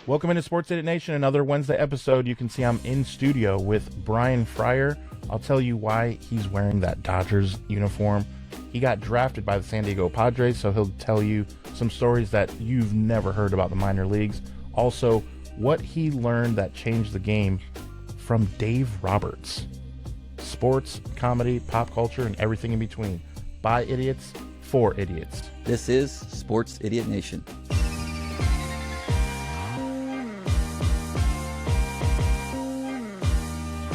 Welcome into Sports Idiot Nation, another Wednesday episode. You can see I'm in studio with Brian Friar. I'll tell you why he's wearing that Dodgers uniform. He got drafted by the San Diego Padres, so he'll tell you some stories that you've never heard about the minor leagues. Also, what he learned that changed the game from Dave Roberts. Sports, comedy, pop culture, and everything in between. By idiots, for idiots. This is Sports Idiot Nation.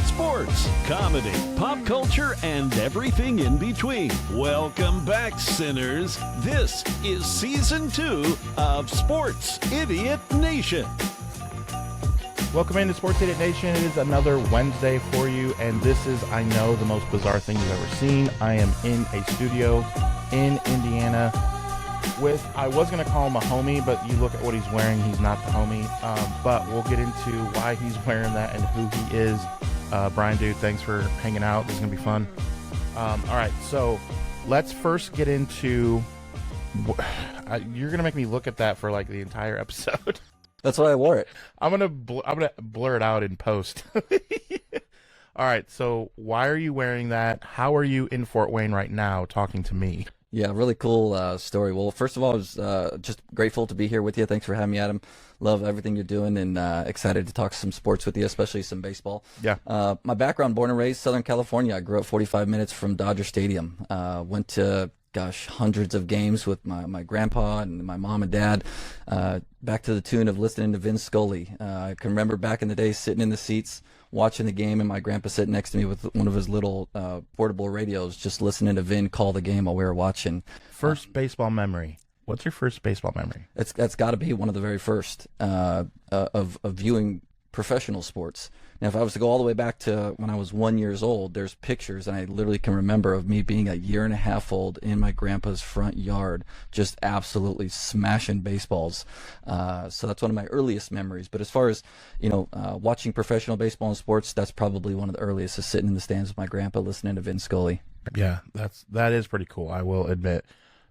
Sports, comedy, pop culture, and everything in between. Welcome back, sinners. This is Season 2 of Sports Idiot Nation. Welcome into Sports Idiot Nation. It is another Wednesday for you, and this is, I know, the most bizarre thing you've ever seen. I am in a studio in Indiana with, I was going to call him a homie, but you look at what he's wearing, he's not the homie. But we'll get into why he's wearing that and who he is. Brian, dude, thanks for hanging out. This is going to be fun. All right, so let's first get into... You're going to make me look at that for like the entire episode. That's why I wore it. I'm gonna blur it out in post. All right, so why are you wearing that? How are you in Fort Wayne right now talking to me? Yeah, really cool story. Well, first of all, I was just grateful to be here with you. Thanks for having me, Adam. Love everything you're doing, and excited to talk some sports with you, especially some baseball. Yeah. My background, born and raised Southern California. I grew up 45 minutes from Dodger Stadium. Went to hundreds of games with my grandpa and my mom and dad, back to the tune of listening to Vince Scully. I can remember back in the day sitting in the seats watching the game and my grandpa sitting next to me with one of his little portable radios, just listening to Vin call the game while we were watching. First baseball memory. What's your first baseball memory? That's got to be one of the very first of viewing professional sports. Now, if I was to go all the way back to when I was 1 year old, there's pictures, and I literally can remember of me being a year and a half old in my grandpa's front yard, just absolutely smashing baseballs. So that's one of my earliest memories. But as far as, watching professional baseball and sports, that's probably one of the earliest, is sitting in the stands with my grandpa listening to Vince Scully. Yeah, that is pretty cool. I will admit,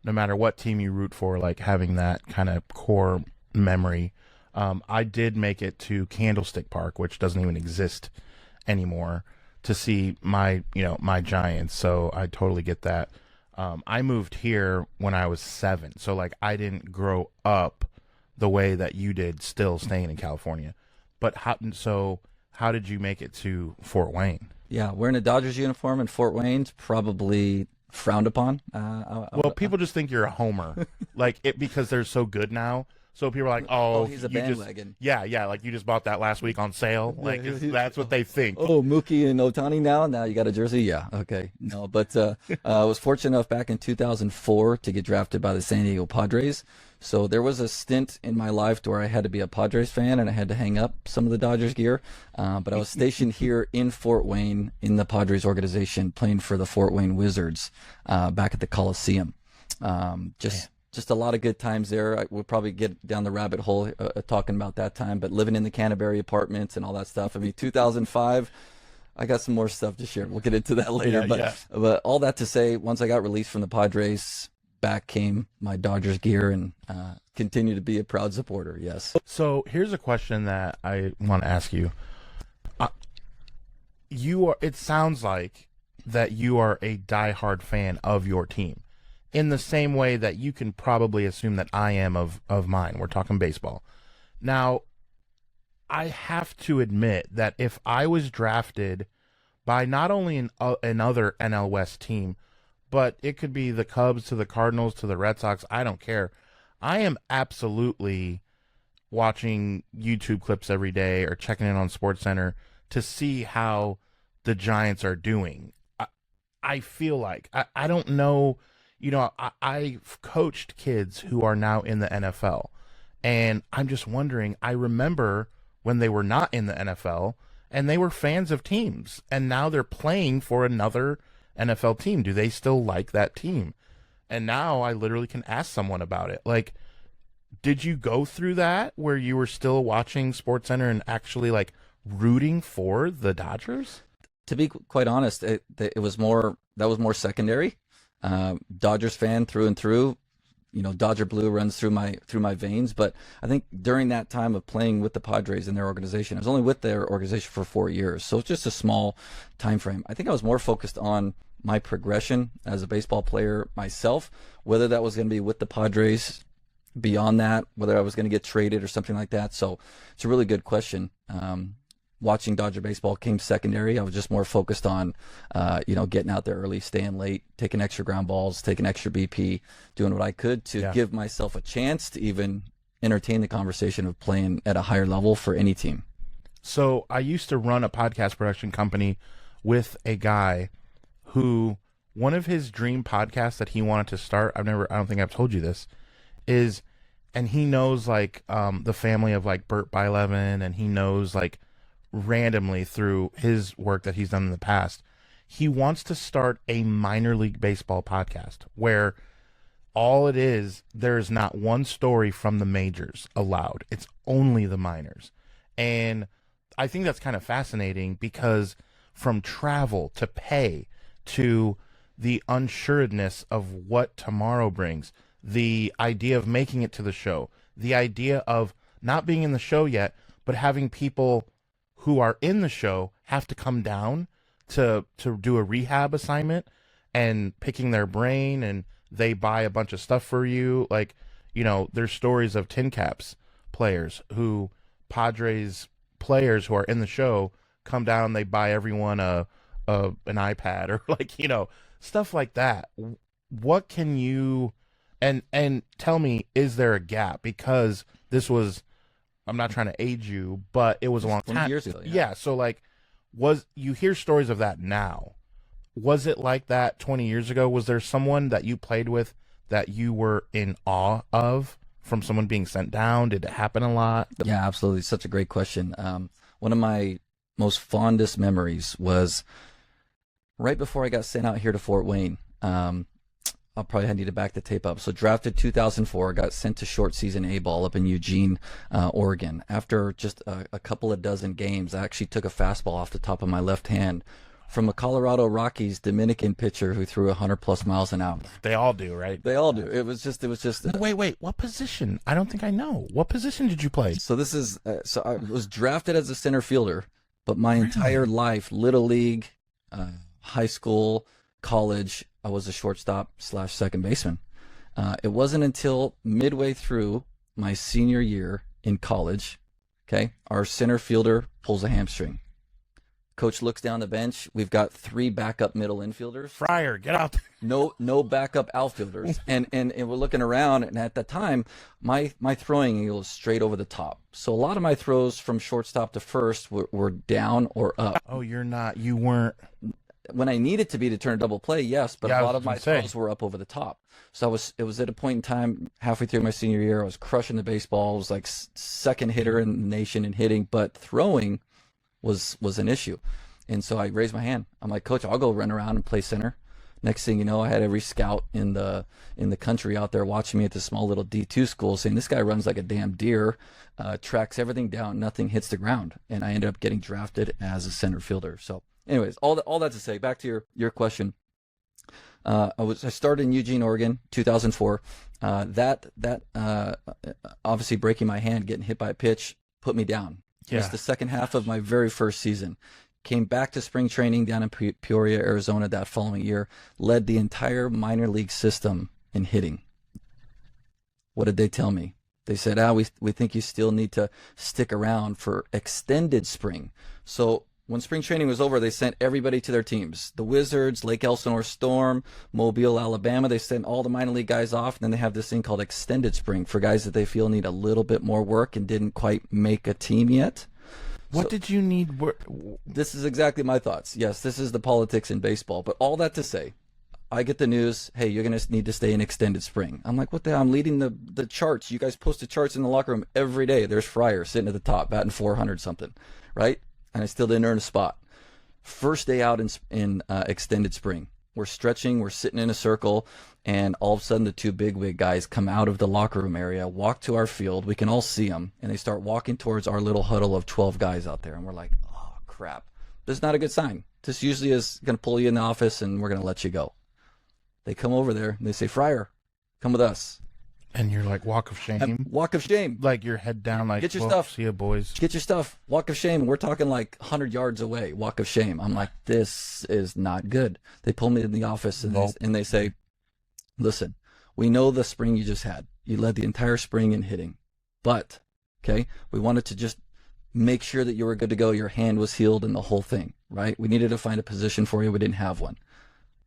no matter what team you root for, like having that kind of core memory. I did make it to Candlestick Park, which doesn't even exist anymore, to see my Giants. So I totally get that. I moved here when I was 7. So like I didn't grow up the way that you did, still staying in California. But how did you make it to Fort Wayne? Yeah, wearing a Dodgers uniform in Fort Wayne's probably frowned upon. Well, people just think you're a homer, because they're so good now. So people are like, oh, he's a bandwagon. Yeah, like you just bought that last week on sale. Like that's what they think. Oh, Mookie and Ohtani now you got a jersey? Yeah, okay. No, but I was fortunate enough back in 2004 to get drafted by the San Diego Padres. So there was a stint in my life where I had to be a Padres fan and I had to hang up some of the Dodgers gear. But I was stationed here in Fort Wayne in the Padres organization, playing for the Fort Wayne Wizards back at the Coliseum. Just a lot of good times there. We'll probably get down the rabbit hole talking about that time, but living in the Canterbury apartments and all that stuff. I mean, 2005, I got some more stuff to share. We'll get into that later. But all that to say, once I got released from the Padres, back came my Dodgers gear and continue to be a proud supporter, yes. So here's a question that I want to ask you. It sounds like that you are a diehard fan of your team, in the same way that you can probably assume that I am of mine. We're talking baseball. Now, I have to admit that if I was drafted by not only another NL West team, but it could be the Cubs to the Cardinals to the Red Sox, I don't care. I am absolutely watching YouTube clips every day or checking in on SportsCenter to see how the Giants are doing. I feel like, I don't know... I've coached kids who are now in the NFL, and I'm just wondering, I remember when they were not in the NFL, and they were fans of teams, and now they're playing for another NFL team. Do they still like that team? And now I literally can ask someone about it. Like, did you go through that, where you were still watching SportsCenter and actually, rooting for the Dodgers? To be quite honest, that was more secondary. Dodgers fan through and through, Dodger blue runs through my veins. But I think during that time of playing with the Padres and their organization, I was only with their organization for 4 years, so it's just a small time frame. I think I was more focused on my progression as a baseball player myself, whether that was going to be with the Padres, beyond that, whether I was going to get traded or something like that. So it's a really good question. Watching Dodger baseball came secondary. I was just more focused on, getting out there early, staying late, taking extra ground balls, taking extra BP, doing what I could to give myself a chance to even entertain the conversation of playing at a higher level for any team. So I used to run a podcast production company with a guy who, one of his dream podcasts that he wanted to start, I don't think I've told you this, is, and he knows like the family of like Burt Bylevin, and he knows like randomly through his work that he's done in the past, he wants to start a minor league baseball podcast where all it is, there's not one story from the majors allowed. It's only the minors. And I think that's kind of fascinating because from travel to pay to the unsuredness of what tomorrow brings, the idea of making it to the show, the idea of not being in the show yet, but having people who are in the show have to come down to do a rehab assignment and picking their brain, and they buy a bunch of stuff for you. Like, there's stories of Tin Caps players who, Padres players who are in the show, come down, they buy everyone an iPad or like, stuff like that. What can you, and tell me, is there a gap? Because this was, I'm not trying to age you, but it was a long 20 time. years ago. Yeah. So like, you hear stories of that now. Was it like that 20 years ago? Was there someone that you played with that you were in awe of from someone being sent down? Did it happen a lot? Yeah, absolutely. Such a great question. One of my most fondest memories was right before I got sent out here to Fort Wayne. I'll probably need to back the tape up. So drafted 2004, got sent to short season A-ball up in Eugene, Oregon. After just a couple of dozen games, I actually took a fastball off the top of my left hand from a Colorado Rockies Dominican pitcher who threw 100+ miles an hour. They all do, right? They all do. It was just. Wait. What position? I don't think I know. What position did you play? So this is. So I was drafted as a center fielder, but my entire life, little league, high school, college, I was a shortstop / second baseman. It wasn't until midway through my senior year in college, our center fielder pulls a hamstring. Coach looks down the bench. We've got 3 backup middle infielders. Friar, get out. No backup outfielders. and we're looking around, and at the time, my throwing angle is straight over the top. So a lot of my throws from shortstop to first were down or up. Oh, you weren't. When I needed to be to turn a double play, yes, but a lot of my throws were up over the top. So it was at a point in time halfway through my senior year, I was crushing the baseball. I was like second hitter in the nation in hitting, but throwing was an issue. And so I raised my hand. I'm like, Coach, I'll go run around and play center. Next thing you know, I had every scout in the country out there watching me at this small little D2 school saying, this guy runs like a damn deer, tracks everything down, nothing hits the ground. And I ended up getting drafted as a center fielder. So anyways, all that to say, back to your question. I started in Eugene, Oregon, 2004. That obviously breaking my hand, getting hit by a pitch, put me down. Missed the second half of my very first season. Came back to spring training down in Peoria, Arizona that following year. Led the entire minor league system in hitting. What did they tell me? They said, we think you still need to stick around for extended spring. So when spring training was over, they sent everybody to their teams. The Wizards, Lake Elsinore Storm, Mobile, Alabama, they sent all the minor league guys off. And then they have this thing called extended spring for guys that they feel need a little bit more work and didn't quite make a team yet. What did you need? This is exactly my thoughts. Yes, this is the politics in baseball. But all that to say, I get the news, hey, you're going to need to stay in extended spring. I'm like, what the hell? I'm leading the charts. You guys post the charts in the locker room every day. There's Friar sitting at the top, batting 400 something, right? And I still didn't earn a spot. First day out in extended spring. We're stretching, we're sitting in a circle, and all of a sudden the 2 big guys come out of the locker room area, walk to our field. We can all see them, and they start walking towards our little huddle of 12 guys out there. And we're like, oh, crap. This is not a good sign. This usually is going to pull you in the office, and we're going to let you go. They come over there, and they say, Friar, come with us. And you're like, walk of shame. Walk of shame. Like your head down, like, Get your well, stuff. See ya, boys. Get your stuff. Walk of shame. We're talking like 100 yards away. Walk of shame. I'm like, this is not good. They pull me in the office and they say, listen, we know the spring you just had. You led the entire spring in hitting. But, okay, we wanted to just make sure that you were good to go. Your hand was healed and the whole thing, right? We needed to find a position for you. We didn't have one.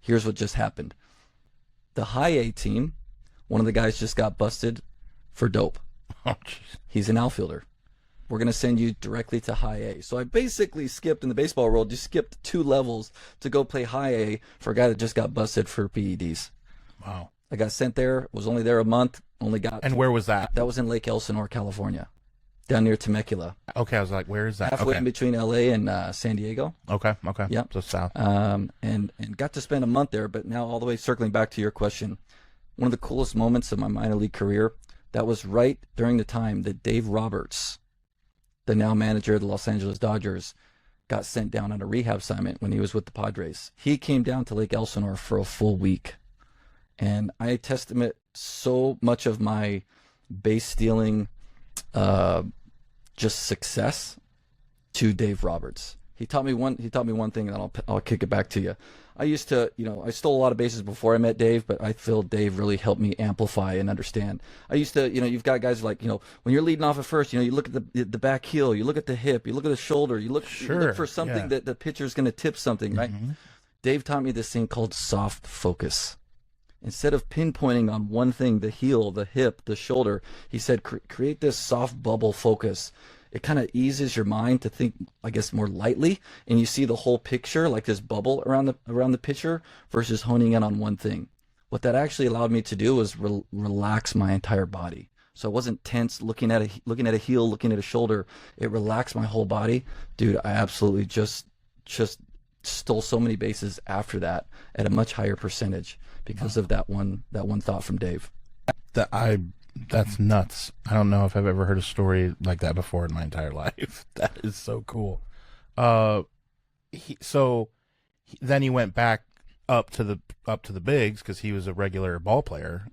Here's what just happened. The high A team, one of the guys just got busted for dope. Oh, jeez. He's an outfielder. We're going to send you directly to high A. So I basically skipped, in the baseball world, you skipped 2 levels to go play high A for a guy that just got busted for PEDs. Wow. I got sent there, was only there a month, And where was that? That was in Lake Elsinore, California, down near Temecula. Okay, I was like, where is that? Halfway Okay. in between LA and San Diego. Okay. Yep. So south. And got to spend a month there, but now all the way circling back to your question, one of the coolest moments of my minor league career, that was right during the time that Dave Roberts, the now manager of the Los Angeles Dodgers, got sent down on a rehab assignment when he was with the Padres. He came down to Lake Elsinore for a full week. And I testament so much of my base stealing just success to Dave Roberts. He taught me one thing, and I'll kick it back to you. I used to, I stole a lot of bases before I met Dave, but I feel Dave really helped me amplify and understand. I used to, you've got guys like, when you're leading off at first, you look at the back heel, you look at the hip, you look at the shoulder, you look for something that the pitcher's going to tip something, right? Mm-hmm. Dave taught me this thing called soft focus. Instead of pinpointing on one thing, the heel, the hip, the shoulder, he said, create this soft bubble focus. It kind of eases your mind to think, I guess, more lightly, and you see the whole picture, like this bubble around the pitcher, versus honing in on one thing. What that actually allowed me to do was relax my entire body. So I wasn't tense looking at a heel, looking at a shoulder. It relaxed my whole body. Dude, I absolutely just stole so many bases after that at a much higher percentage because of that one thought from Dave. That's nuts. I don't know if I've ever heard a story like that before in my entire life. That is so cool. Then he went back up to the bigs because he was a regular ball player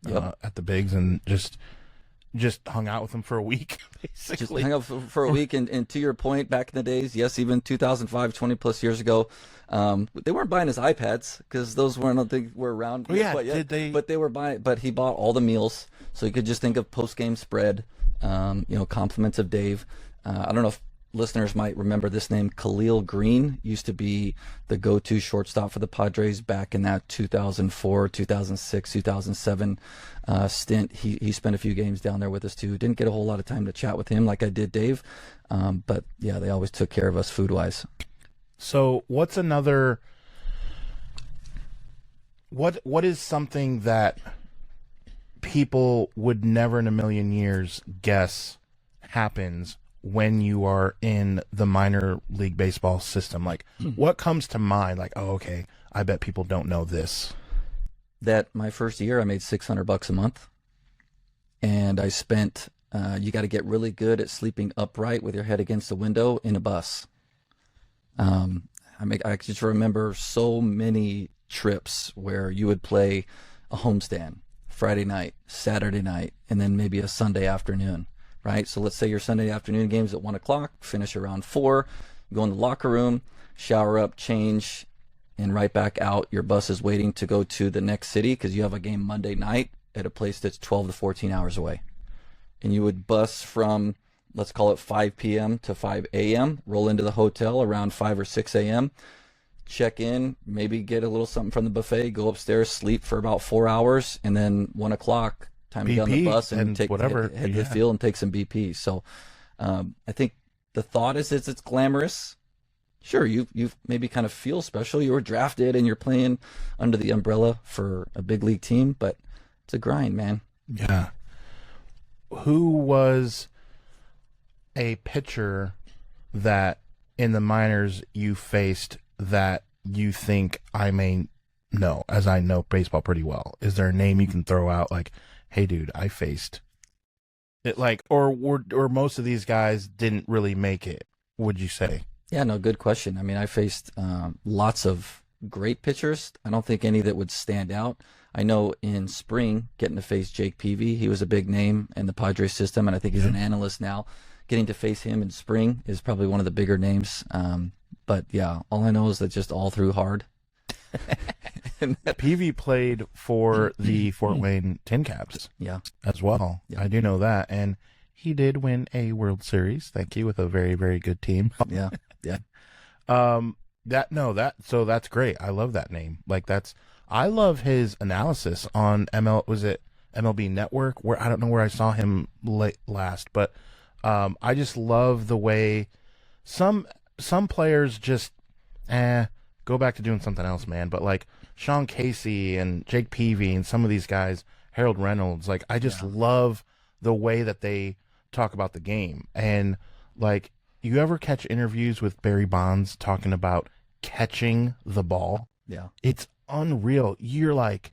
at the bigs, and just hung out with him for a week, basically. Just hung out for a week, and to your point, back in the days, yes, even 2005, 20 plus years ago, they weren't buying his iPads because those I don't think were around. Oh, yeah, yet, did they? But they were buying. But he bought all the meals, so you could just think of post-game spread, compliments of Dave. I don't know if listeners might remember this name. Khalil Green used to be the go-to shortstop for the Padres back in that 2004, 2006, 2007 stint. He spent a few games down there with us too. Didn't get a whole lot of time to chat with him like I did Dave, but yeah, they always took care of us food-wise. So what's another? What is something that people would never in a million years guess happens when you are in the minor league baseball system? Like, what comes to mind? Like, oh, okay, I bet people don't know this. That my first year, I made $600 a month, and I spent. You got to get really good at sleeping upright with your head against the window in a bus. I just remember so many trips where you would play a homestand Friday night, Saturday night, and then maybe a Sunday afternoon. Right? So let's say your Sunday afternoon game's at 1 o'clock, finish around 4, go in the locker room, shower up, change, and right back out. Your bus is waiting to go to the next city because you have a game Monday night at a place that's 12 to 14 hours away. And you would bus from, let's call it 5 p.m. to 5 a.m., roll into the hotel around 5 or 6 a.m., check in, maybe get a little something from the buffet, go upstairs, sleep for about 4 hours, and then 1 o'clock, time to get on the bus and take whatever, head to the field and take some BP. So I think the thought is it's glamorous. Sure, you maybe kind of feel special. You were drafted and you're playing under the umbrella for a big league team, but it's a grind, man. Yeah. Who was a pitcher that in the minors you faced that you think I may know, as I know baseball pretty well? Is there a name you can throw out like, hey, dude, I faced it, like, or most of these guys didn't really make it, would you say? Yeah, no, good question. I mean, I faced lots of great pitchers. I don't think any that would stand out. I know in spring, getting to face Jake Peavy, he was a big name in the Padres system, and I think he's an analyst now. Getting to face him in spring is probably one of the bigger names. But yeah, all I know is that just all through hard. Peavy played for the Fort Wayne Tin Caps as well. Yeah. I do know that. And he did win a World Series, thank you, with a very, very good team. Yeah. So that's great. I love that name. I love his analysis on MLB Network, where I don't know where I saw him last, but I just love the way some players just go back to doing something else, man. But like Sean Casey and Jake Peavy and some of these guys, Harold Reynolds, like I just love the way that they talk about the game. And like, you ever catch interviews with Barry Bonds talking about catching the ball? Yeah. It's unreal. You're like,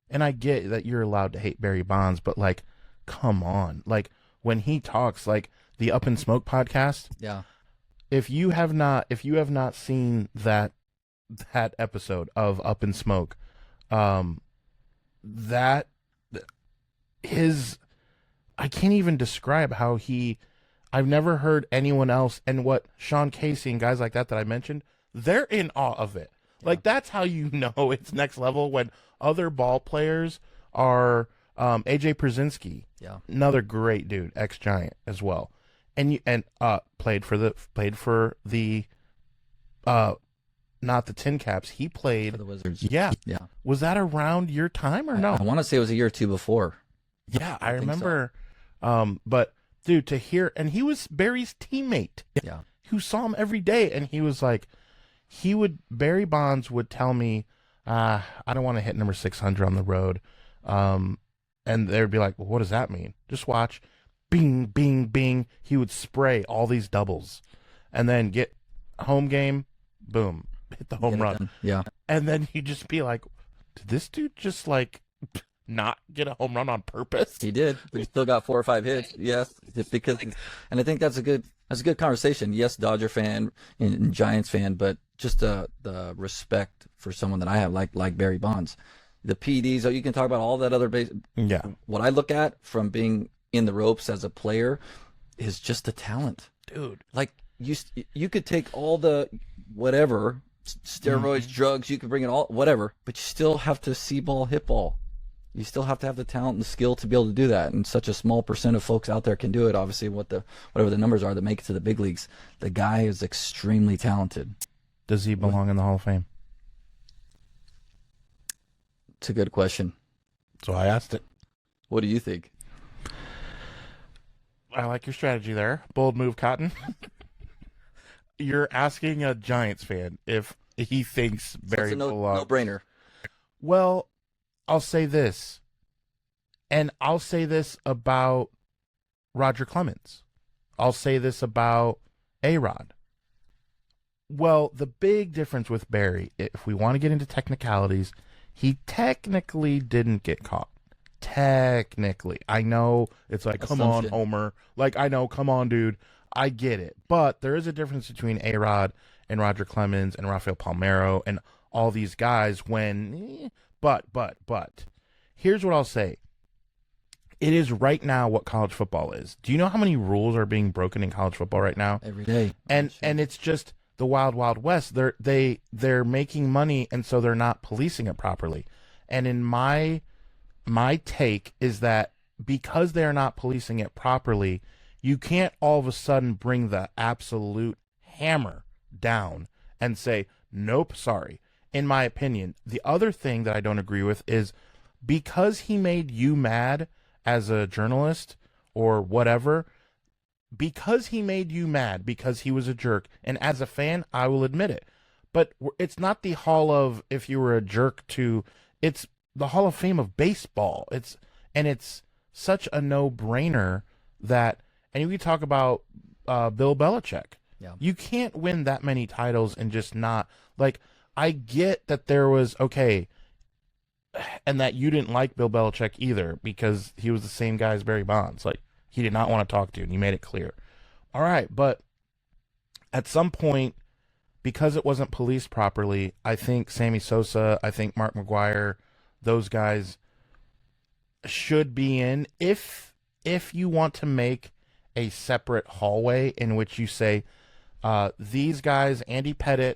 and I get that you're allowed to hate Barry Bonds, but like, come on. Like when he talks, like the Up in Smoke podcast. Yeah. If you have not seen that episode of Up in Smoke, that is, I can't even describe how I've never heard anyone else, and what Sean Casey and guys like that I mentioned, they're in awe of it. Yeah. Like that's how you know it's next level, when other ball players are AJ Przinsky, another great dude, ex-Giant as well. And played for the not the Tin Caps. He played for the Wizards. Yeah. Was that around your time or no? I want to say it was a year or two before. Yeah, I remember. So. But dude, to hear, and he was Barry's teammate. Yeah, who saw him every day, and he was like, Barry Bonds would tell me, I don't want to hit number 600 on the road, and they'd be like, well, what does that mean? Just watch. Bing, bing, bing. He would spray all these doubles, and then get home game, boom, hit the home run. Yeah. And then you just be like, did this dude just like not get a home run on purpose? He did, but he still got 4 or 5 hits. Yes, because, and I think that's a good conversation. Yes, Dodger fan and Giants fan, but just the respect for someone that I have, like Barry Bonds. The PDs, you can talk about all that other base. Yeah. What I look at from being in the ropes as a player is just the talent, dude. Like you could take all the whatever steroids, drugs, you could bring it all, whatever, but you still have to see ball, hit ball. You still have to have the talent and the skill to be able to do that. And such a small percent of folks out there can do it. Obviously, whatever the numbers are that make it to the big leagues, the guy is extremely talented. Does he belong in the Hall of Fame? It's a good question. So I asked it. What do you think? I like your strategy there. Bold move, Cotton. You're asking a Giants fan if he thinks Barry belongs. No-brainer. Well, I'll say this, and I'll say this about Roger Clemens. I'll say this about A-Rod. Well, the big difference with Barry, if we want to get into technicalities, he technically didn't get caught. Technically. I know it's like, come on, Homer. Like, I know, come on, dude. I get it. But there is a difference between A-Rod and Roger Clemens and Rafael Palmeiro and all these guys when... But, here's what I'll say. It is right now what college football is. Do you know how many rules are being broken in college football right now? Every day. And it's just the wild, wild west. They're making money, and so they're not policing it properly. And in my take is that because they're not policing it properly, you can't all of a sudden bring the absolute hammer down and say, nope, sorry. In my opinion, the other thing that I don't agree with is because he made you mad as a journalist or whatever, because he made you mad because he was a jerk, and as a fan, I will admit it. But it's not the Hall of, if you were a jerk to, it's the Hall of Fame of baseball. It's such a no-brainer that, and you can talk about Bill Belichick. Yeah. You can't win that many titles and just not, like, I get that there was, okay, and that you didn't like Bill Belichick either because he was the same guy as Barry Bonds. Like, he did not want to talk to you, and you made it clear. All right, but at some point, because it wasn't policed properly, I think Sammy Sosa, I think Mark McGuire, those guys should be in. If you want to make a separate hallway in which you say, these guys, Andy Pettitte,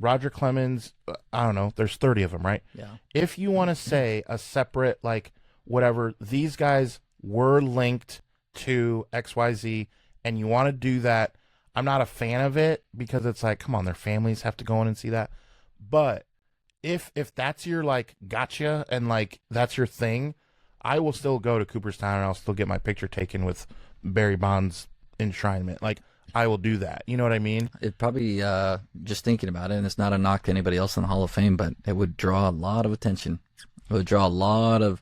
Roger Clemens, I don't know, there's 30 of them, right? Yeah. If you want to say a separate, like, whatever, these guys were linked to XYZ, and you want to do that, I'm not a fan of it, because it's like, come on, their families have to go in and see that. But if that's your, like, gotcha, and, like, that's your thing, I will still go to Cooperstown, and I'll still get my picture taken with Barry Bonds' enshrinement. Like, I will do that. You know what I mean? It probably, just thinking about it, and it's not a knock to anybody else in the Hall of Fame, but it would draw a lot of attention. It would draw a lot of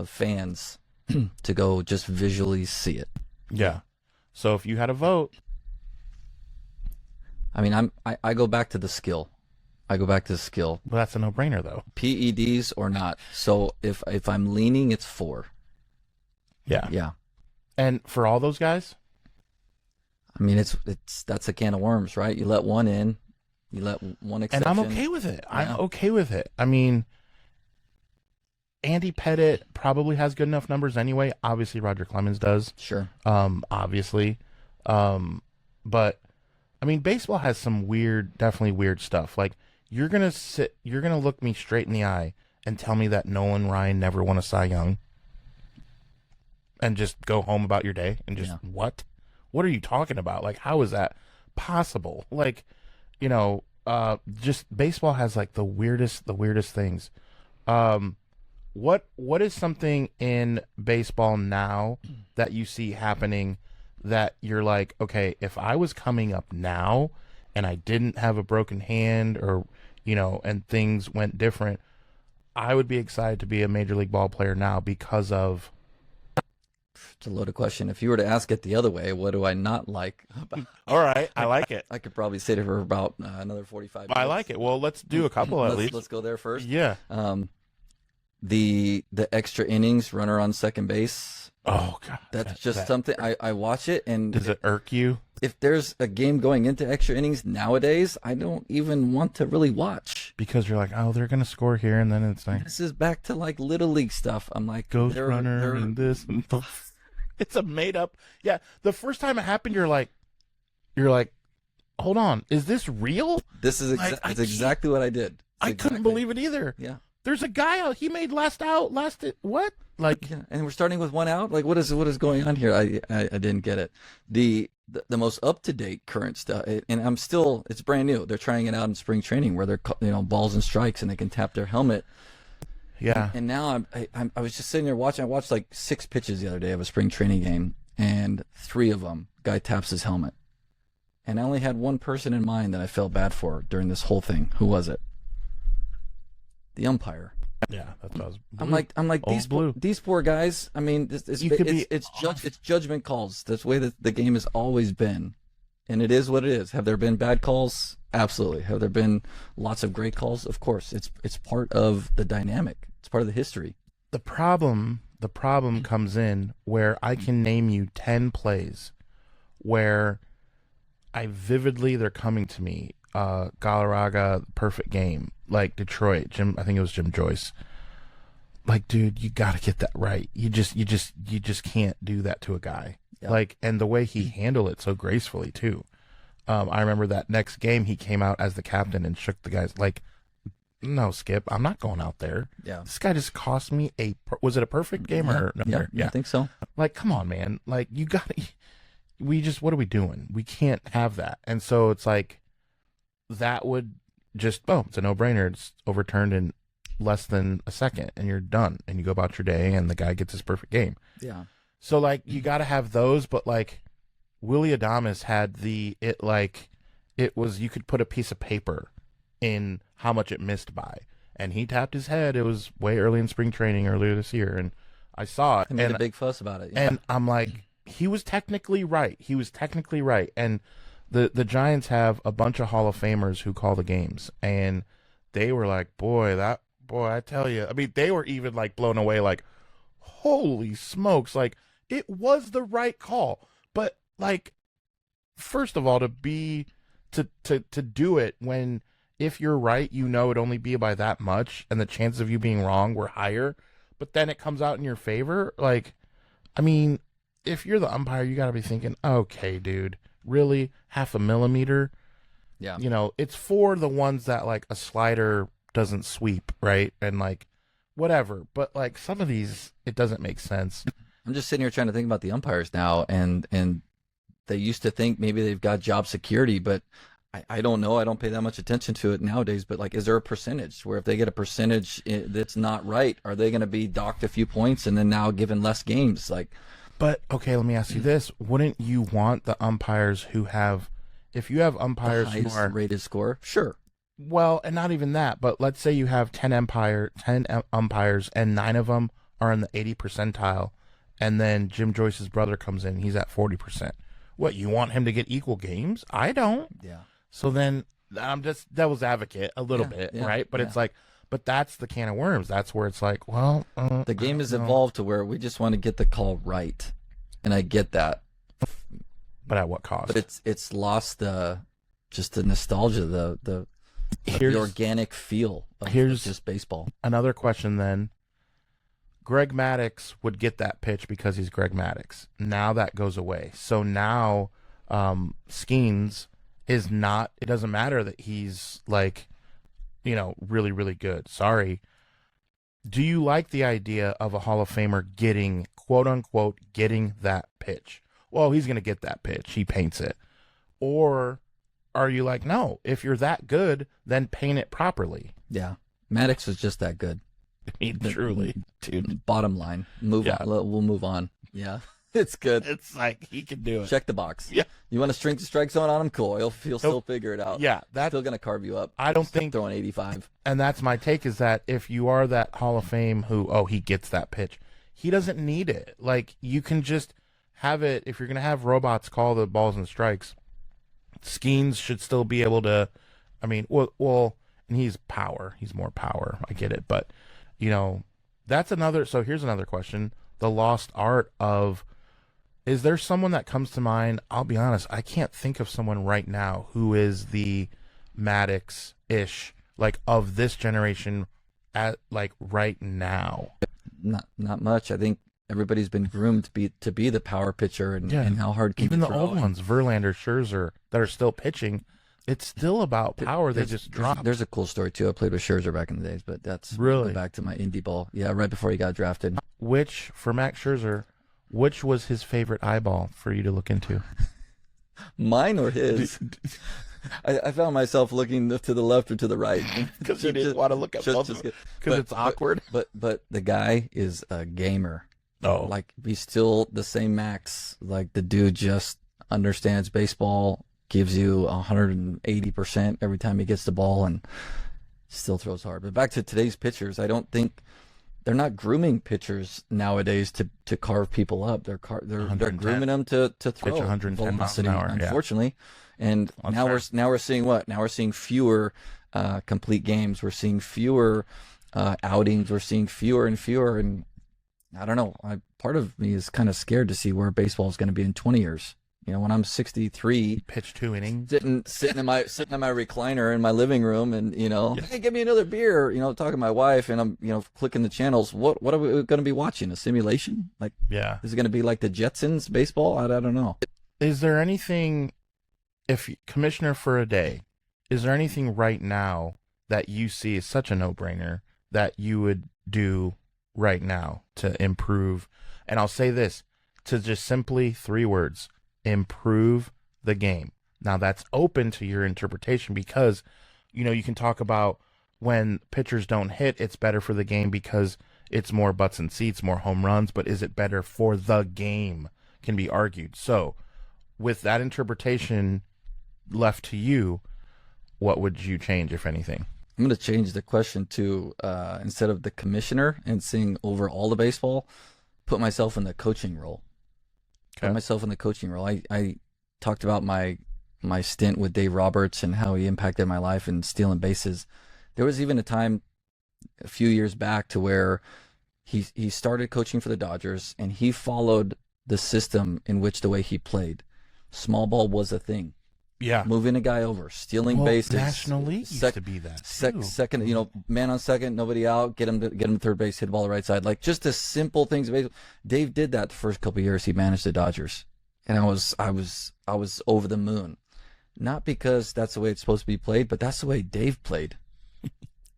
fans to go just visually see it. Yeah. So if you had a vote, I mean, I go back to the skill. well, that's a no-brainer, though. PEDs or not. So if I'm leaning, it's 4. Yeah. Yeah. And for all those guys, I mean, that's a can of worms, right? You let one in, you let one exception. and I'm okay with it. Yeah. I'm okay with it. I mean, Andy Pettitte probably has good enough numbers anyway. Obviously, Roger Clemens does. Sure. Obviously. But, I mean, baseball has some definitely weird stuff. Like, you're going to look me straight in the eye and tell me that Nolan Ryan never won a Cy Young and just go home about your day and just, what? What are you talking about? Like, how is that possible? Like, you know, just baseball has like the weirdest things. What is something in baseball now that you see happening that you're like, okay, if I was coming up now and I didn't have a broken hand, or, you know, and things went different, I would be excited to be a major league ball player now because of. It's a loaded question. If you were to ask it the other way, what do I not like about? All right, I like it. I could probably sit here for about another 45 minutes. I like it. Well, let's do a couple at least. Let's go there first. Yeah. The extra innings, runner on second base. Oh God, That's just something I watch it, and Does it irk you? if there's a game going into extra innings nowadays, I don't even want to really watch. Because you're like, oh, they're gonna score here, and then it's like This is back to like little league stuff. I'm like, ghost they're- runner they're- and this and it's a made up. Yeah, the first time it happened, you're like, hold on, is this real? This is Like, I it's can't- exactly what I did. I couldn't believe it either. Yeah. There's a guy out. He made last what? Like, Yeah, and we're starting with one out. Like, what is going on here? I didn't get it. The most up to date current stuff, and it's brand new. They're trying it out in spring training where they're balls and strikes, and they can tap their helmet. yeah, And now I was just sitting there watching. I watched like 6 pitches the other day of a spring training game, and 3 of them, guy taps his helmet. And I only had one person in mind that I felt bad for during this whole thing. Who was it? The umpire. yeah. That's what I was. I'm like Blue. these poor guys. I mean, it's judgment calls. That's the way that the game has always been, and it is what it is. Have there been bad calls? Absolutely. Have there been lots of great calls? Of course. It's part of the dynamic. It's part of the history. The problem comes in where I can name you 10 plays where they're coming to me. Galarraga, perfect game, like Detroit, I think it was Jim Joyce. Like, dude, you got to get that right. You just can't do that to a guy. Yeah. Like, and the way he handled it so gracefully too. I remember that next game he came out as the captain and shook the guys like, no, Skip, I'm not going out there. Yeah. This guy just cost me was it a perfect game or no? Yeah, I think so. Like, come on, man. Like, what are we doing? We can't have that. And so it's like, that would just, it's a no-brainer. It's overturned in less than a second, and you're done, and you go about your day, and the guy gets his perfect game. Yeah. So, like, you got to have those, but, like, Willie Adames had you could put a piece of paper in how much it missed by, and he tapped his head. It was way early in spring training earlier this year, and I saw it. He made a big fuss about it. Yeah. And I'm like, he was technically right. And the Giants have a bunch of Hall of Famers who call the games, and they were like, boy, I tell you. I mean, they were even like blown away, like, holy smokes, like, it was the right call. But, like, first of all, to do it when if you're right, it'd only be by that much, and the chances of you being wrong were higher, but then it comes out in your favor. Like, I mean, if you're the umpire, you got to be thinking, okay, dude, really? Half a millimeter? Yeah. It's for the ones that, like, a slider doesn't sweep, right? And, like, whatever. But, like, some of these, it doesn't make sense. I'm just sitting here trying to think about the umpires now, and they used to think maybe they've got job security, but I don't know. I don't pay that much attention to it nowadays. But, like, is there a percentage where if they get a percentage that's not right, are they going to be docked a few points and then now given less games? Like, but, okay, let me ask you this. Wouldn't you want the umpires who have, if you have umpires who are rated score? Sure. Well, and not even that, but let's say you have 10 umpires and 9 of them are in the 80 percentile, and then Jim Joyce's brother comes in, he's at 40%. What, you want him to get equal games? I don't. Yeah. So then I'm just devil's advocate a little bit, right? But it's like, but that's the can of worms. That's where it's like, well, the game has evolved to where we just want to get the call right, and I get that. But at what cost? But it's lost the nostalgia, the organic feel of just baseball. Another question then. Greg Maddux would get that pitch because he's Greg Maddux. Now that goes away. So now Skeens is not, it doesn't matter that he's like, really, really good. Sorry. Do you like the idea of a Hall of Famer getting, quote unquote, getting that pitch? Well, he's going to get that pitch. He paints it. Or are you like, no, if you're that good, then paint it properly? Yeah. Maddux was just that good. I mean, truly, dude. Bottom line. Move on. We'll move on. Yeah. It's good. It's like, he can do it. Check the box. Yeah. You want to strength to strike zone on him? Cool. He'll still figure it out. Yeah. That's still going to carve you up. I don't think throwing 85. And that's my take, is that if you are that Hall of Fame who, he gets that pitch, he doesn't need it. Like, you can just have it. If you're going to have robots call the balls and strikes, Skeens should still be able to, I mean, well, and he's power. He's more power. I get it. But, that's another. So here's another question. The lost art of, is there someone that comes to mind? I'll be honest, I can't think of someone right now who is the Maddux-ish, like, of this generation at, like, right now. Not much. I think everybody's been groomed to be the power pitcher, and how hard can even you the throw? old ones, Verlander, Scherzer, that are still pitching. It's still about power. They just drop. There's a cool story too. I played with Scherzer back in the days, but that's really back to my indie ball. Yeah, right before he got drafted. For Max Scherzer, which was his favorite eyeball for you to look into? Mine or his? I found myself looking to the left or to the right because you didn't want to look at both because it's awkward. But the guy is a gamer. Oh, like, he's still the same Max. Like, the dude just understands baseball, gives you 180% every time he gets the ball, and still throws hard. But back to today's pitchers, I don't think they're not grooming pitchers nowadays to carve people up. They're grooming them to throw 110 miles an hour, unfortunately. And now we're seeing what? Now we're seeing fewer complete games. We're seeing fewer outings. We're seeing fewer and fewer. And I don't know. Part of me is kind of scared to see where baseball is going to be in 20 years. When I'm 63, pitch 2 innings, sitting in my recliner in my living room, and hey, give me another beer. Talking to my wife, and I'm clicking the channels. What are we going to be watching? A simulation? Like, is it going to be like the Jetsons baseball? I don't know. Is there anything, if commissioner for a day, is there anything right now that you see is such a no-brainer that you would do right now to improve? And I'll say this, to just simply 3 words: improve the game. Now that's open to your interpretation, because you can talk about when pitchers don't hit, it's better for the game because it's more butts and seats, more home runs. But is it better for the game? Can be argued. So with that interpretation left to you, what would you change, if anything? I'm going to change the question to instead of the commissioner and seeing over all the baseball, put myself in the coaching role. Okay. Put myself in the coaching role. I talked about my stint with Dave Roberts and how he impacted my life and stealing bases. There was even a time a few years back to where he started coaching for the Dodgers, and he followed the system in which the way he played. Small ball was a thing. Yeah. Moving a guy over, stealing bases. National League used to be that. Too. Second, man on second, nobody out, get him to third base, hit the ball the right side. Like just the simple things. Dave did that the first couple of years he managed the Dodgers, and I was over the moon. Not because that's the way it's supposed to be played, but that's the way Dave played.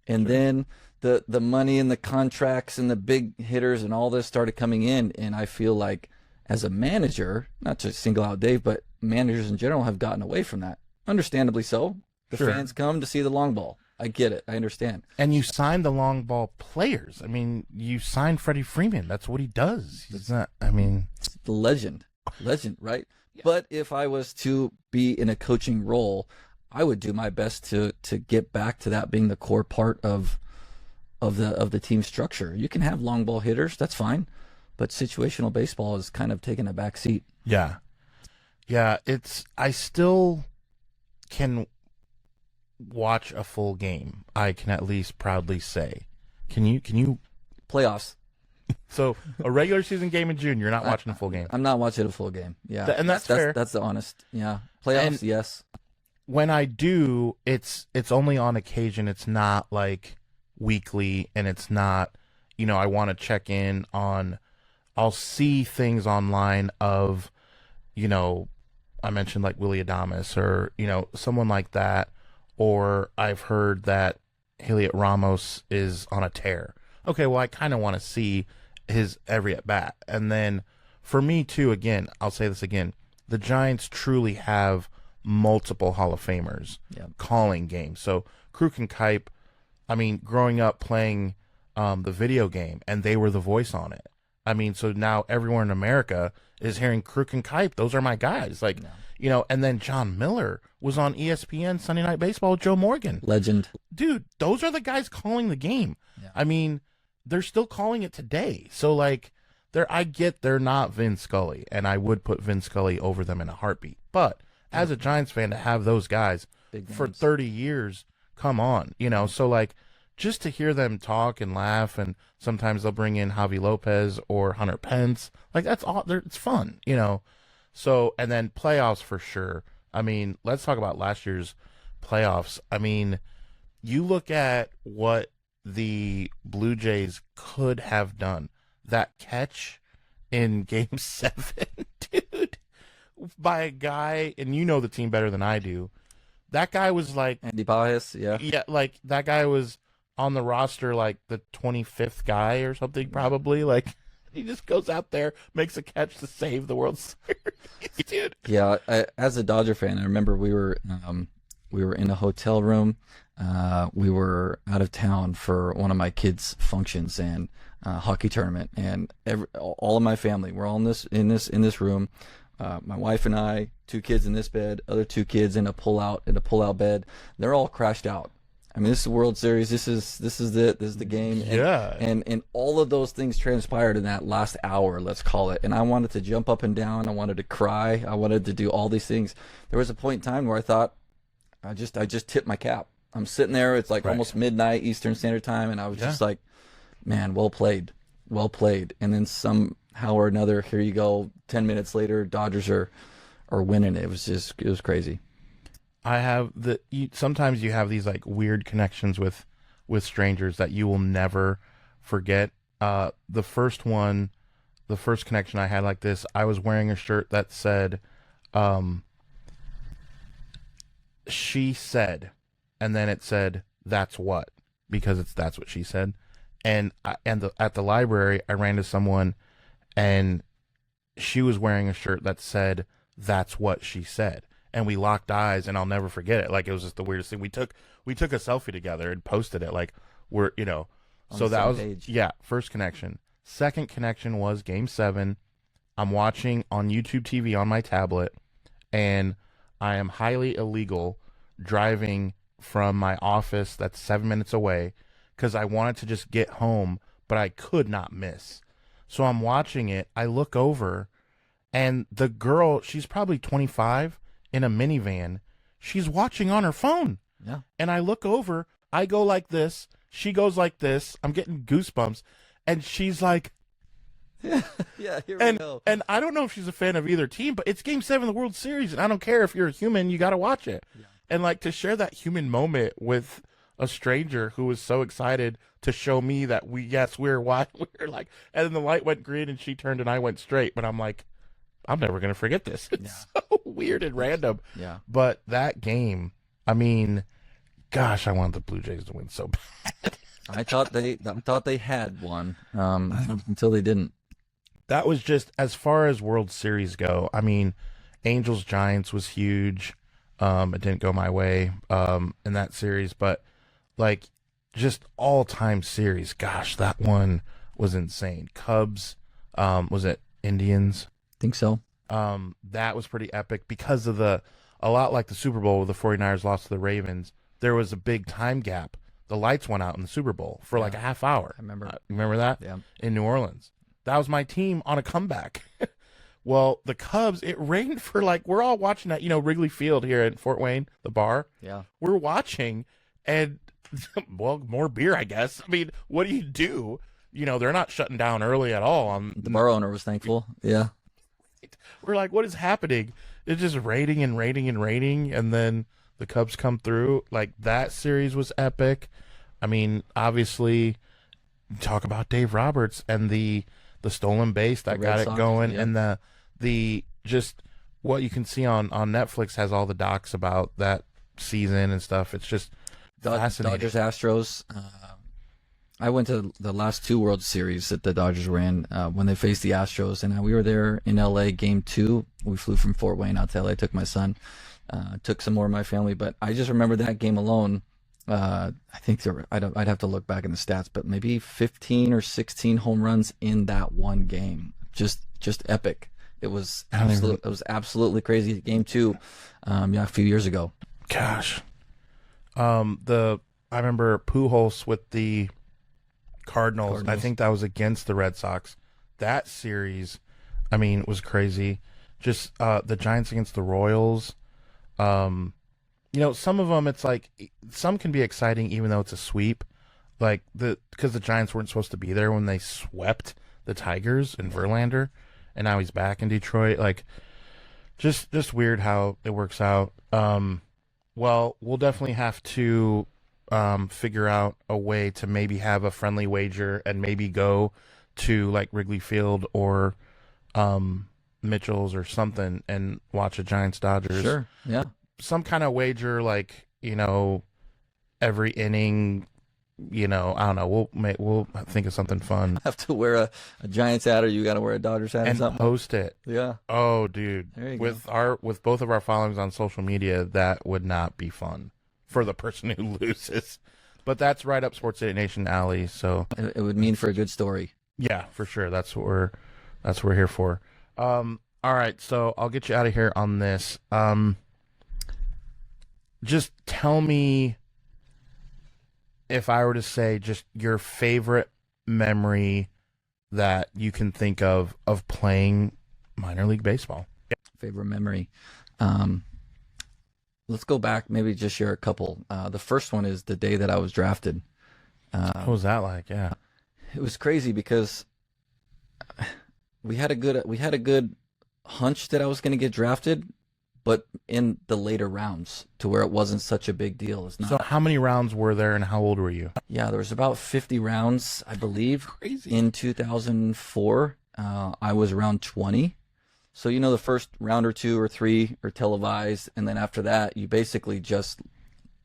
And then the money and the contracts and the big hitters and all this started coming in, and I feel like as a manager, not to single out Dave, but managers in general have gotten away from that. Understandably so. The fans come to see the long ball. I get it. I understand. And you signed the long ball players. I mean, you signed Freddie Freeman. That's what he does. He's not, I mean. It's the legend, right? Yeah. But if I was to be in a coaching role, I would do my best to get back to that being the core part of the team structure. You can have long ball hitters. That's fine. But situational baseball is kind of taking a back seat. Yeah. Yeah, I still can watch a full game. I can at least proudly say. Can you playoffs? So a regular season game in June, you're not watching a full game. I'm not watching a full game. Yeah. And that's fair. That's the honest. Yeah. Playoffs, and yes. When I do, it's only on occasion. It's not like weekly, and it's not, I want to check in on. I'll see things online of, I mentioned like Willie Adames or, someone like that. Or I've heard that Heliot Ramos is on a tear. Okay, well, I kind of want to see his every at bat. And then for me, too, again, I'll say this again. The Giants truly have multiple Hall of Famers calling games. So Kruk and Kipe, I mean, growing up playing the video game, and they were the voice on it. I mean, so now everyone in America is hearing Kruk and Kipe. Those are my guys. Like, and then John Miller was on ESPN Sunday Night Baseball with Joe Morgan. Legend. Dude, those are the guys calling the game. Yeah. I mean, they're still calling it today. So, like, I get they're not Vin Scully, and I would put Vin Scully over them in a heartbeat. But as a Giants fan, to have those guys for 30 years, come on. So, like, just to hear them talk and laugh, and sometimes they'll bring in Javi Lopez or Hunter Pence. Like, that's all. It's fun, So, and then playoffs for sure. I mean, let's talk about last year's playoffs. I mean, you look at what the Blue Jays could have done. That catch in Game 7, dude, by a guy, and you know the team better than I do. That guy was like... Andy Pages, yeah. Yeah, like, that guy was on the roster like the 25th guy or something, probably. Like, he just goes out there, makes a catch to save the World Series, dude. Yeah, as a Dodger fan, I remember we were in a hotel room. We were out of town for one of my kids' functions and hockey tournament, and all of my family were all in this room. My wife and I, 2 kids in this bed, other 2 kids in a pull-out bed. They're all crashed out. I mean, this is the World Series. This is it. This is the game. And all of those things transpired in that last hour, let's call it. And I wanted to jump up and down. I wanted to cry. I wanted to do all these things. There was a point in time where I thought, I just tipped my cap. I'm sitting there. It's like almost midnight Eastern Standard Time, and I was just like, man, well played. And then somehow or another, here you go. 10 minutes later, Dodgers are winning. It was crazy. I have sometimes you have these like weird connections with strangers that you will never forget. The first connection I had like this, I was wearing a shirt that said, she said, and then it said, that's what, because that's what she said. And at the library, I ran to someone, and she was wearing a shirt that said, that's what she said. And we locked eyes, and I'll never forget it. Like, it was just the weirdest thing. We took a selfie together and posted it. Like, we're, so that was page. First connection. Second connection was Game 7. I'm watching on YouTube TV on my tablet, and I am highly illegal driving from my office that's 7 minutes away because I wanted to just get home, but I could not miss. So I'm watching it. I look over, and the girl, she's probably 25, in a minivan, she's watching on her phone. Yeah. And I look over, I go like this, she goes like this, I'm getting goosebumps, and she's like, Yeah, here we go. And I don't know if she's a fan of either team, but it's Game 7 of the World Series, and I don't care if you're a human, you got to watch it. Yeah. And like to share that human moment with a stranger who was so excited to show me that we're like, and then the light went green and she turned and I went straight, but I'm like, I'm never going to forget this. It's so weird and random. Yeah. But that game, I mean, gosh, I wanted the Blue Jays to win so bad. I thought they had one until they didn't. That was just, as far as World Series go, I mean, Angels Giants was huge. It didn't go my way in that series, but like just all-time series, gosh, that one was insane. Cubs, was it Indians? Think so. That was pretty epic because of a lot like the Super Bowl where the 49ers lost to the Ravens. There was a big time gap. The lights went out in the Super Bowl for like a half hour. I remember. Remember that? Yeah. In New Orleans. That was my team on a comeback. Well, the Cubs, it rained for we're all watching at, Wrigley Field here in Fort Wayne, the bar. Yeah. We're watching, and, well, more beer, I guess. I mean, what do? They're not shutting down early at all. The bar owner was thankful. Yeah. We're like, what is happening? It's just raining and raining and raining, and then the Cubs come through. Like, that series was epic. I mean, obviously, talk about Dave Roberts and the stolen base that got it going, yeah. And the just what you can see on Netflix has all the docs about that season and stuff. It's just fascinating. Dodgers Astros. I went to the last two World Series that the Dodgers were in when they faced the Astros, and we were there in LA Game 2. We flew from Fort Wayne out to LA. Took my son, took some more of my family, but I just remember that game alone. I think I'd have to look back in the stats, but maybe 15 or 16 home runs in that one game. Just epic. It was absolutely crazy. Game 2, a few years ago. Gosh, I remember Pujols with the Cardinals. I think that was against the Red Sox. That series, I mean, was crazy. Just the Giants against the Royals. Some of them, it's like, some can be exciting even though it's a sweep. Like, because the Giants weren't supposed to be there when they swept the Tigers and Verlander, and now he's back in Detroit. Like, just weird how it works out. Well, we'll definitely have to figure out a way to maybe have a friendly wager and maybe go to, like, Wrigley Field or Mitchell's or something and watch a Giants-Dodgers. Sure, yeah. Some kind of wager, like, every inning, I don't know. We'll think of something fun. Have to wear a Giants hat, or you got to wear a Dodgers hat and or something. Post it. Yeah. Oh, dude. There you with go. With both of our followings on social media, that would not be fun for the person who loses. But that's right up Sports City Nation alley. So it would mean for a good story. Yeah, for sure. That's what we're here for. All right, so I'll get you out of here on this. Just tell me, if I were to say just your favorite memory that you can think of playing minor league baseball. Favorite memory. Let's go back, maybe just share a couple. The first one is the day that I was drafted. What was that like? Yeah. It was crazy because we had a good hunch that I was going to get drafted, but in the later rounds, to where it wasn't such a big deal. So how many rounds were there, and how old were you? Yeah, there was about 50 rounds, I believe. Crazy. In 2004, I was around 20. So, the first round or 2 or 3 are televised, and then after that, you basically just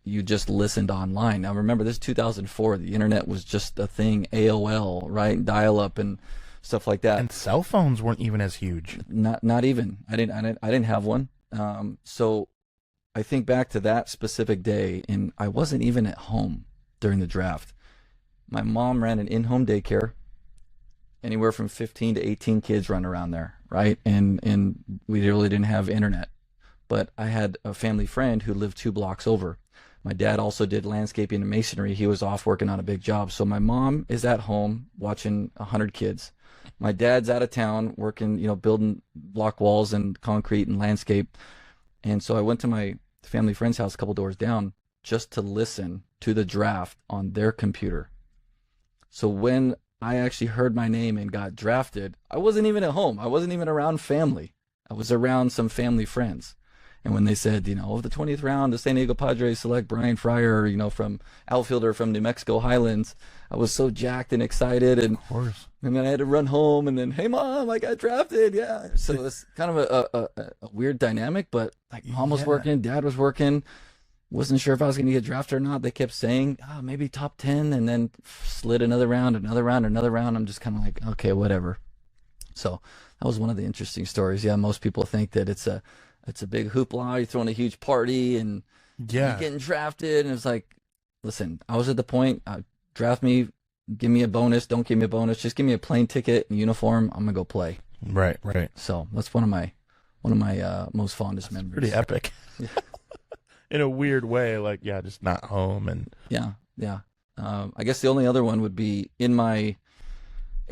listened online. Now, remember, this is 2004. The internet was just a thing, AOL, right? Dial-up and stuff like that. And cell phones weren't even as huge. Not even. I didn't have one. So I think back to that specific day, and I wasn't even at home during the draft. My mom ran an in-home daycare, anywhere from 15 to 18 kids run around there, right? And we really didn't have internet. But I had a family friend who lived 2 blocks over. My dad also did landscaping and masonry. He was off working on a big job. So my mom is at home watching 100 kids. My dad's out of town working, building block walls and concrete and landscape. And so I went to my family friend's house a couple doors down just to listen to the draft on their computer. So when I actually heard my name and got drafted, I wasn't even at home. I wasn't even around family. I was around some family friends. And when they said, the 20th round, the San Diego Padres select Brian Friar, from outfielder from New Mexico Highlands, I was so jacked and excited. And, Of course. and then I had to run home and then, hey, Mom, I got drafted. Yeah. So it's kind of a weird dynamic, but like Mom was working, Dad was working. Wasn't sure if I was going to get drafted or not. They kept saying, maybe top 10, and then slid another round. I'm just kind of like, okay, whatever. So that was one of the interesting stories. Yeah, most people think that it's a big hoopla. You're throwing a huge party and you're getting drafted. And it's like, listen, I was at the point, draft me, give me a bonus. Don't give me a bonus. Just give me a plane ticket and uniform. I'm going to go play. Right. So that's one of my most fondest memories. Pretty epic. In a weird way, like, just not home. And yeah. I guess the only other one would be in my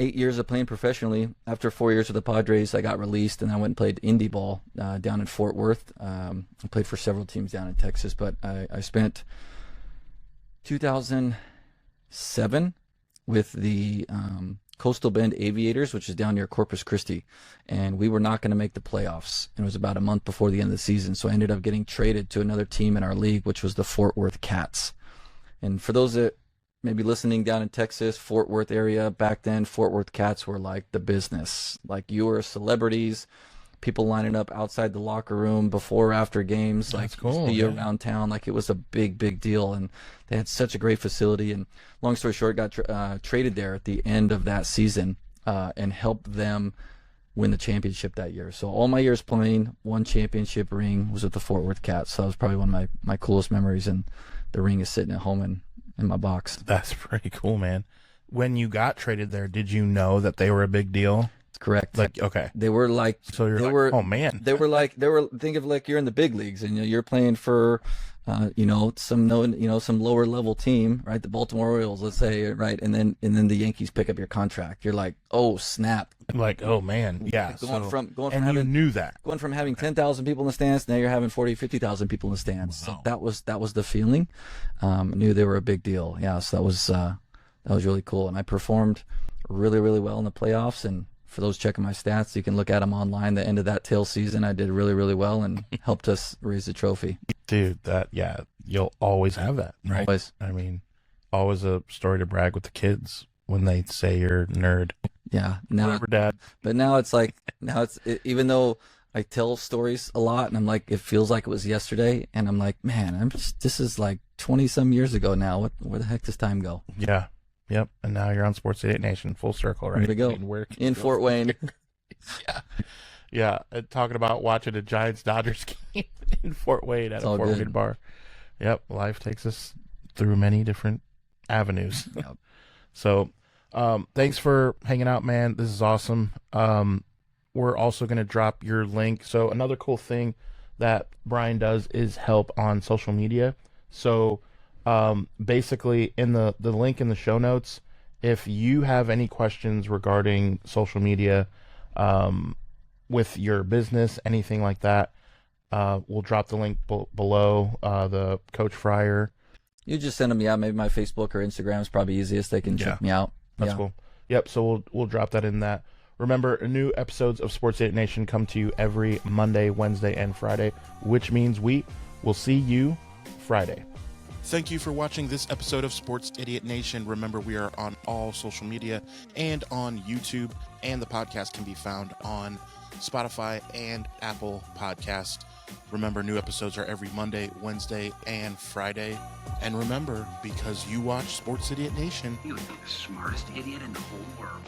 8 years of playing professionally. After 4 years with the Padres, I got released and I went and played indie ball down in Fort Worth. I played for several teams down in Texas, but I spent 2007 with the Coastal Bend Aviators, which is down near Corpus Christi, and we were not going to make the playoffs. And it was about a month before the end of the season, so I ended up getting traded to another team in our league, which was the Fort Worth Cats. And for those that may be listening down in Texas, Fort Worth area, back then, Fort Worth Cats were like the business. Like, you were celebrities, people lining up outside the locker room before or after games. That's like, cool, see you yeah. around town. Like, it was a big deal, and they had such a great facility. And long story short, got traded there at the end of that season and helped them win the championship that year. So all my years playing, one championship ring was with the Fort Worth Cats. So that was probably one of my coolest memories, and the ring is sitting at home in my box. That's pretty cool, man. When you got traded there, did you know that they were a big deal? That's correct. Like, okay. They were like, So you're like, oh, man. They were think of like you're in the big leagues and you're playing for, some lower level team, right? The Baltimore Orioles, let's say, right? And then the Yankees pick up your contract. You're like, oh, snap. Like, oh, man. Yeah. Going from and you having, knew that. going from having 10,000 people in the stands, now you're having 40, 50,000 people in the stands. Wow. So that was the feeling. I knew they were a big deal. Yeah. So that was really cool. And I performed really, really well in the playoffs. And for those checking my stats, you can look at them online. The end of that tail season, I did really, really well and helped us raise the trophy. Dude, you'll always have that, right? Always. I mean, always a story to brag with the kids when they say you're a nerd. Yeah. Now, Whatever, Dad. but now it's like, even though I tell stories a lot and I'm like, it feels like it was yesterday. And I'm like, man, this is like 20 some years ago now. Where the heck does time go? Yeah. Yep. And now you're on Sports 88 Nation, full circle, right? Here we go. I mean, where can In you go Fort from Wayne. here? Yeah. Talking about watching a Giants-Dodgers game in Fort Wayne at It's a all Fort good. Wayne bar. Yep. Life takes us through many different avenues. Yep. So, thanks for hanging out, man. This is awesome. We're also going to drop your link. So another cool thing that Brian does is help on social media. So, basically in the link in the show notes, if you have any questions regarding social media, with your business, anything like that, we'll drop the link below, the Coach Friar. You just send them, maybe my Facebook or Instagram is probably easiest. They can check me out. That's cool. Yep. So we'll drop that in that. Remember, new episodes of Sports Idiot Nation come to you every Monday, Wednesday, and Friday, which means we will see you Friday. Thank you for watching this episode of Sports Idiot Nation. Remember, we are on all social media and on YouTube, and the podcast can be found on Spotify and Apple Podcast. Remember, new episodes are every Monday, Wednesday, and Friday. And remember, because you watch Sports Idiot Nation, You're the smartest idiot in the whole world.